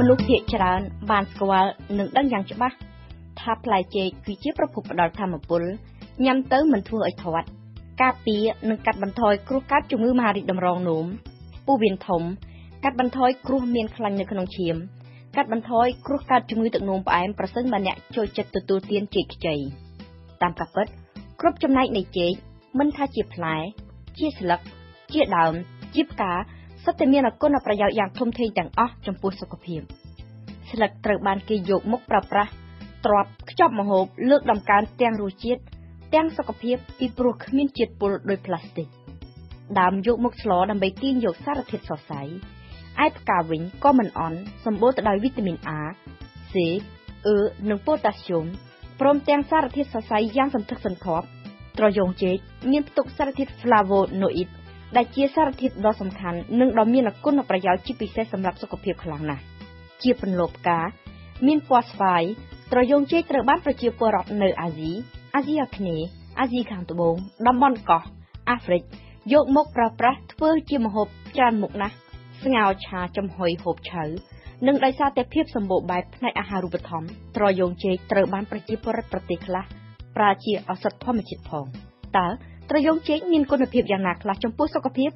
មនុស្សភាគច្រើនបានស្គាល់និងដឹងយ៉ាងច្បាស់ថាផ្លែចេកគឺជាប្រភពផ្ដល់ធម្មពលញ៉ាំទៅមិនធ្វើឲ្យធាត់ការពារនិងកាត់បន្ថយគ្រោះកាត់ជំងឺមហារីកតម្រងនោមពោះវៀនធំកាត់បន្ថយគ្រោះមានខ្លាញ់នៅក្នុងឈាមកាត់បន្ថយគ្រោះកាត់ជំងឺទឹកនោមផ្អែមប្រសិនបើអ្នកចូលចិត្តទទួលទានចេកខ្ចីតាមការពិតគ្រប់ចំណែកនៃចេកមិនថាជាផ្លែជាស្លឹកជាដើមជាផ្កាសុទ្ធតែមានគុណប្រយោជន៍យ៉ាងធំធេងទាំងអស់ចំពោះសុខភាពស្លឹកត្រូវបានគេយកមកប្រើប្រាស់ទ្រាប់ខ្ចប់ម្ហូបលើកដំកើងទាំងរសជាតិទាំងសុខភាពពីព្រោះគ្មានជាតិពុលដោយផ្លាស្ទិកដើមយកមកស្លដើម្បីទាញយកសារធាតុសរសៃឯផ្កាវិញក៏មិនអន់សម្បូរទៅដោយវីតាមីន A, C, E និងប៉ូតាស្យូមព្រមទាំងសារធាតុសរសៃយ៉ាងសន្ធឹកសន្ធាប់ត្រយូងចេកមានផ្ទុកសារធាតុ flavonoid ដែលជាសារធាតុដ៏សំខាន់និងដ៏មានគុណប្រយោជន៍ជាពិសេសសម្រាប់សុខភាពខ្លាំងណាស់ជាពន្លកផ្កាមានពណ៌ស្វាយត្រយូងចេកត្រូវបានប្រជាពលរដ្ឋនៅអាស៊ីអាស៊ីអាគ្នេយ៍អាស៊ីខាងត្បូងតំបន់កោះអាហ្វ្រិកយកមកប្រើប្រាស់ធ្វើជាម្ហូបច្រើនមុខណាស់ស្ងោរឆាចំហុយហូបឆៅនិងដោយសារតែភាពសម្បូរបែបផ្នែកអាហារូបត្ថម្ភត្រយូងចេកត្រូវបានប្រជាពលរដ្ឋប្រទេសខ្លះប្រើជាឱសថធម្មជាតិផងតើត្រយូងចេកមានគុណភាពយ៉ាងណាខ្លះចំពោះសុខភាព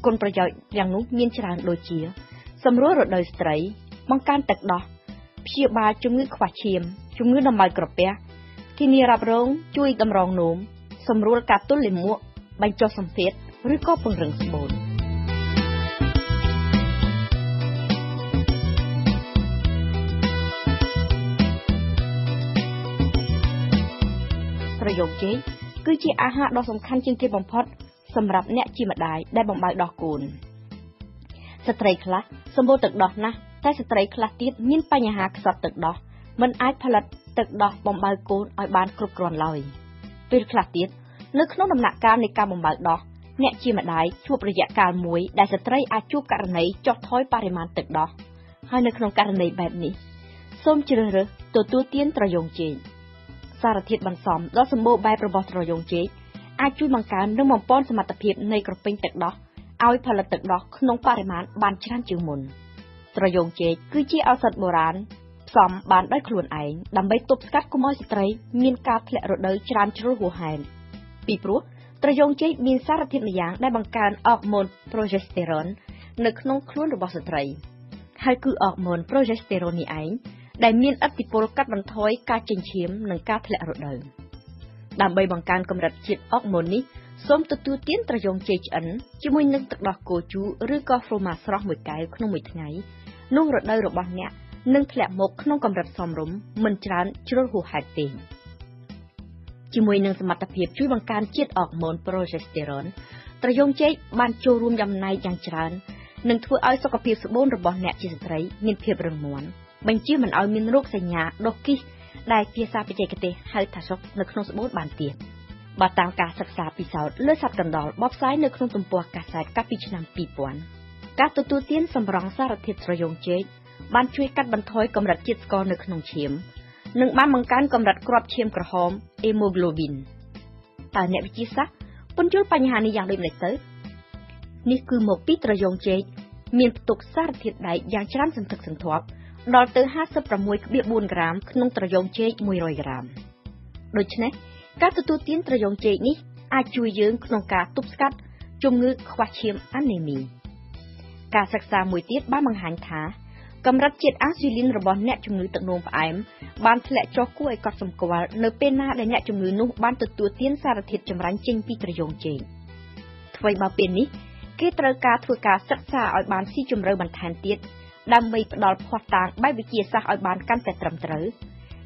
គុណប្រយោជន៍យ៉ាងនោះមានច្រើនដូចជាសម្រួលរដូវស្ត្រីបង្កើនទឹកដោះព្យាបាលជំងឺខ្វះឈាមជំងឺដំបៅក្រពះធានារ៉ាប់រងជួយតម្រង់នោមសម្រួលការទល់លាមកបញ្ចុះសម្ពាធឬក៏ពង្រឹងស្បូនត្រយូងចេកគឺជាអាហារដ៏សំខាន់ជាងគេបំផុតសម្រាប់អ្នកជាម្ដាយដែលបំបៅដោះកូនស្ត្រីខ្លះសម្បូរទឹកដោះណាស់តែស្ត្រីខ្លះទៀតមានបញ្ហាខ្សត់ទឹកដោះមិនអាចផលិតទឹកដោះបំបៅកូនឲ្យបានគ្រប់គ្រាន់ឡើយពេលខ្លះទៀតនៅក្នុងដំណាក់កាលនៃការបំបៅដោះអ្នកជាម្ដាយជួបរយៈកាលមួយដែលស្ត្រីអាចជួបករណីចុះថយបរិមាណទឹកដោះហើយនៅក្នុងករណីបែបនេះសូមជ្រើសរើសទទួលទានត្រយូងចេកសារធាតុបន្សំដ៏សម្បូរបែបរបស់ត្រយូងចេកអាចជួយបង្កើននិងបំពេញសមត្ថភាពនៃក្រពេញទឹកដោះឲ្យផលិតទឹកដោះក្នុងបរិមាណបានច្រើនជាងមុនត្រយូងចេកគឺជាឱសថបុរាណផ្សំបានដោយខ្លួនឯងដើម្បីទប់ស្កាត់កុំឲ្យស្ត្រីមានការធ្លាក់រដូវច្រើនជ្រុលហួសហេតុពីព្រោះត្រយូងចេកមានសារធាតុម្យ៉ាងដែលបង្កើនអរម៉ូនប្រូហ្សេស្តេរ៉ុននៅក្នុងខ្លួនរបស់ស្ត្រីហើយគឺអរម៉ូនប្រូហ្សេស្តេរ៉ុននេះឯងដែលមានឥទ្ធិពលកាត់បន្ថយការចេញឈាមនិងការធ្លាក់រដូវដើម្បីបង្កើនកម្រិតជាតិអរម៉ូននេះសូមទទួលទានត្រយូងចេកឆ្អិនជាមួយនឹងទឹកដោះគោជូរឬក៏ហ្វ្រូម៉ាស្រស់មួយកែវក្នុងមួយថ្ងៃនោះរដូវរបស់អ្នកនឹងធ្លាក់មកក្នុងកម្រិតសមរម្យមិនច្រើនជ្រុលហួសហេតុទេជាមួយនឹងសមត្ថភាពជួយបង្កើនជាតិអរម៉ូនប្រូហ្សេស្តេរ៉ុនត្រយូងចេកបានចូលរួមចំណែកយ៉ាងច្រើននិងធ្វើឲ្យសុខភាពស្បូនរបស់អ្នកជាស្ត្រីមានភាពរឹងមាំបញ្ជាមិនឲ្យមានរោគសញ្ញាដុសគិសដែលភាសាបច្ចេកទេសហៅថាសុខនៅក្នុងស្បូនបានទៀតបើតាមការសិក្សាពិសោធន៍លើសត្វកណ្ដុរបបផ្សាយនៅក្នុងទំព័រកាសែតកាលពីឆ្នាំ2000ការទទួលទានសម្រង់សារធាតុត្រយូងចេកបានជួយកាត់បន្ថយកម្រិតជាតិស្ករនៅក្នុងឈាមនិងបានបង្កើនកម្រិតគ្រាប់ឈាមក្រហម hemoglobin តើអ្នកវិទ្យាសាស្ត្រពន្យល់បញ្ហានេះយ៉ាងដូចម្តេចទៅនេះគឺមកពីត្រយូងចេកមានផ្ទុកសារធាតុដែកយ៉ាងច្រើនសន្ធឹកសន្ធាប់ដល់ទៅ 56.4 ក្រាមក្នុងត្រយូងចេក100ក្រាមដូច្នេះការទទួលទានត្រយូងចេកនេះអាចជួយយើងក្នុងការទប់ស្កាត់ជំងឺខ្វះឈាមអានេមីការសិក្សាមួយទៀតបានបង្ហាញថាកម្រិតជាតិអាស៊ូលីនរបស់អ្នកជំងឺទឹកនោមផ្អែមបានធ្លាក់ចុះគួរឲ្យកត់សម្គាល់នៅពេលណាដែលអ្នកជំងឺនោះបានទទួលទានសារធាតុចម្រាញ់ចេញពីត្រយូងចេកថ្មីមកពេលនេះគេត្រូវការធ្វើការសិក្សាឲ្យបានស៊ីជម្រៅបន្ថែមទៀតដើម្បីផ្ដល់ភស្តុតាងបែបវិទ្យាសាស្ត្រឲ្យបានកាន់តែត្រឹមត្រូវ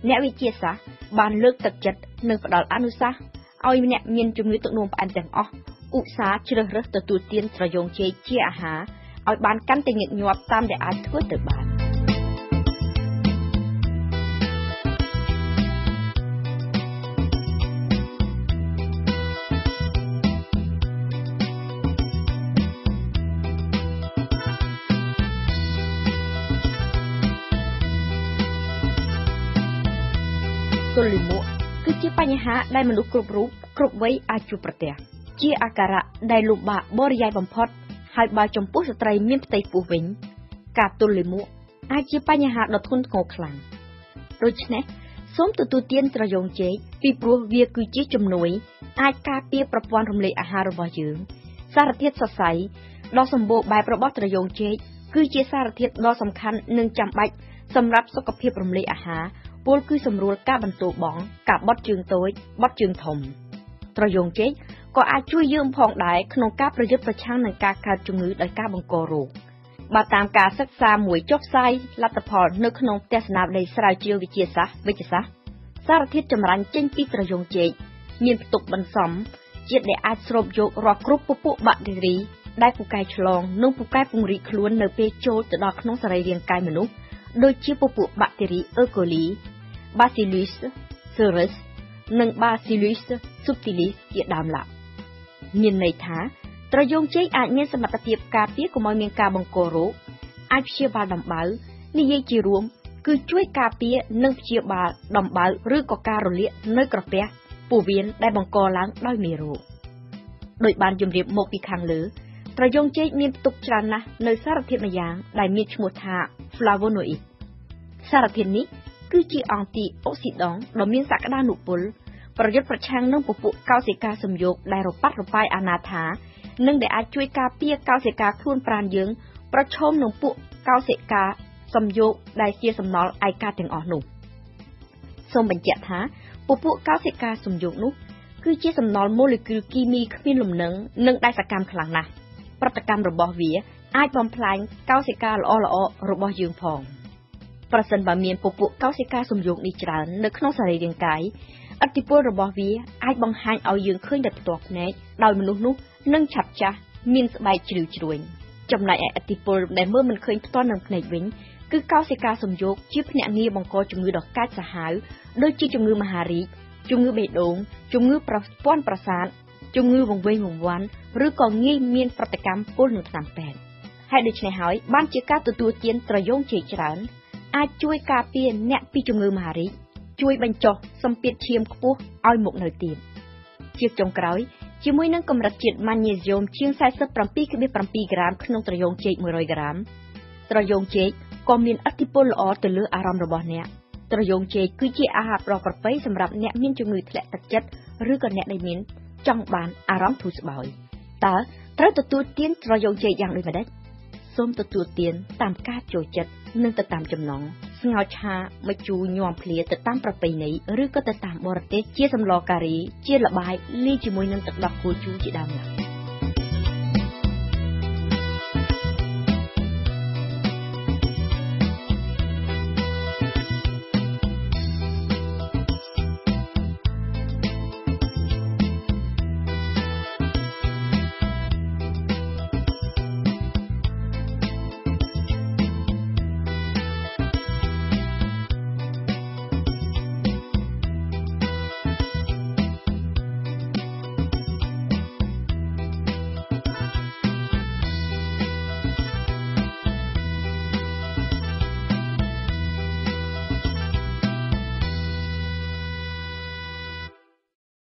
អ្នកវិទ្យាសាស្ត្របានលើកទឹកចិត្តនិងផ្ដល់អនុសាសន៍ឲ្យអ្នកមានជំងឺទឹកនោមផ្អែមទាំងអស់ឧស្សាហ៍ជ្រើសរើសទទួលទានត្រយូងចេកជាអាហារឲ្យបានកាន់តែញឹកញាប់តាមដែលអាចធ្វើទៅបានទល់លាមកគឺជាបញ្ហាដែលមនុស្សគ្រប់រូបគ្រប់វ័យអាចជួបប្រទះជាអាការៈដែលលំបាកបរិយាយបំផុតហើយបើចំពោះស្ត្រីមានផ្ទៃពោះវិញការទល់លាមក អាចជាបញ្ហាដ៏ធ្ងន់ធ្ងរខ្លាំងដូច្នេះសូមទទួលទានត្រយូងចេកពីព្រោះវាគឺជាជំនួយអាចការពារប្រព័ន្ធរំលាយអាហាររបស់យើងសារធាតុសរសៃដ៏សម្បូរបែបរបស់ត្រយូងចេកគឺជាសារធាតុដ៏សំខាន់និងចាំបាច់សម្រាប់សុខភាពរំលាយអាហារពលគឺសម្រួលការបន្ទោបង់ការបត់ជើងតូចបត់ជើងធំត្រយូងចេកក៏អាចជួយយើងផងដែរក្នុងការប្រយុទ្ធប្រឆាំងនឹងការកើតជំងឺដោយការបង្ករោគបើតាមការសិក្សាមួយចុះផ្សាយលទ្ធផលនៅក្នុងទស្សនាវដ្តីស្រាវជ្រាវវិទ្យាសាស្ត្រសារធាតុចម្រាញ់ចេញពីត្រយូងចេកមានផ្ទុកបន្សំជាតិដែលអាចស្រូបយករាល់គ្រប់ពពួកបាក់តេរីដែលពូកែឆ្លងនិងពូកែពង្រីកខ្លួននៅពេលចូលទៅដល់ក្នុងសរីរាង្គកាយមនុស្សដូចជាពពួកបាក់តេរីអឺកូលី Bacillus cereus និង Bacillus subtilis ជាដើមឡើយមានន័យថាត្រយូងចេកអាចមានសមត្ថភាពការពារកុំឲ្យមានការបង្ករោគអាចព្យាបាលដំបៅនិយាយជារួមគឺជួយការពារនិងព្យាបាលដំបៅឬក៏ការរលាកនៅក្រពះពោះវៀនដែលបង្កឡើងដោយមេរោគដោយបានជម្រាបមកពីខាងលើត្រយូងចេកមានផ្ទុកច្រើនណាស់នៅសារធាតុម្យ៉ាងដែលមានឈ្មោះថា flavonoid សារធាតុនេះគឺជាអង់ទីអុកស៊ីដង់ដ៏មានសក្តានុពលប្រយុទ្ធប្រឆាំងនឹងពពួកកោសិកាសំយោគដែលរប៉ាត់របាយអនាថានិងដែលអាចជួយការពារកោសិកាខ្លួនប្រាណយើងប្រឈមនឹងពួកកោសិកាសំយោគដែលជាសំណល់ឯកាទាំងអស់នោះសូមបញ្ជាក់ថាពពួកកោសិកាសំយោគនោះគឺជាសំណល់ម៉ូលេគុលគីមីគ្មានលំនឹងនិងដែលសកម្មខ្លាំងណាស់ប្រតិកម្មរបស់វាអាចបំផ្លាញកោសិកាល្អៗរបស់យើងផងប្រសិនបើមានពពួកកោសិកាសំយោគនេះច្រើននៅក្នុងសរីរាង្គកាយឥទ្ធិពលរបស់វាអាចបង្ហាញឲ្យយើងឃើញដោយផ្ទាល់ភ្នែកដោយមនុស្សនោះនឹងឆាប់ចាស់មានស្បែកជ្រីវជ្រួញចំណែកឯឥទ្ធិពលដែលមើលមិនឃើញផ្ទាល់នឹងភ្នែកវិញគឺកោសិកាសំយោគជាភ្នាក់ងារបង្កជំងឺដ៏កាចសាហាវដូចជាជំងឺមហារីកជំងឺបេះដូងជំងឺប្រព័ន្ធប្រសាទជំងឺវង្វេងវង្វាន់ឬក៏ងាយមានប្រតិកម្មពុលនឹងថ្នាំពេទ្យហើយដូច្នេះហើយបានជាការទទួលទានត្រយូងចេកច្រើនអាចជួយការពារអ្នកពីជំងឺមហារីកជួយបញ្ចុះសម្ពាធឈាមខ្ពស់ឲ្យមកនៅទៀតជាចុងក្រោយជាមួយនឹងកម្រិតជាតិម៉ាញ៉េស្យូមជាង 47.7 ក្រាមក្នុងត្រយូងចេក 100 ក្រាមត្រយូងចេកក៏មានឥទ្ធិពលល្អទៅលើអារម្មណ៍របស់អ្នកត្រយូងចេកគឺជាអាហារប្រពៃសម្រាប់អ្នកមានជំងឺធ្លាក់ទឹកចិត្តឬក៏អ្នកដែលមានចង់បានអារម្មណ៍ធូរស្បើយតើត្រូវទទួលទានត្រយូងចេកយ៉ាងដូចម្តេចសូមទទួលទានតាមការចូលចិត្តនិងទៅតាមចំណង់ស្ងោរឆាម្ជូរញាំភ្លាទៅតាមប្រពៃណីឬក៏ទៅតាមបរទេសជាសម្លការីជាល្បាយលាយជាមួយនឹងទឹកដោះគោជូរជាដើមឡើយ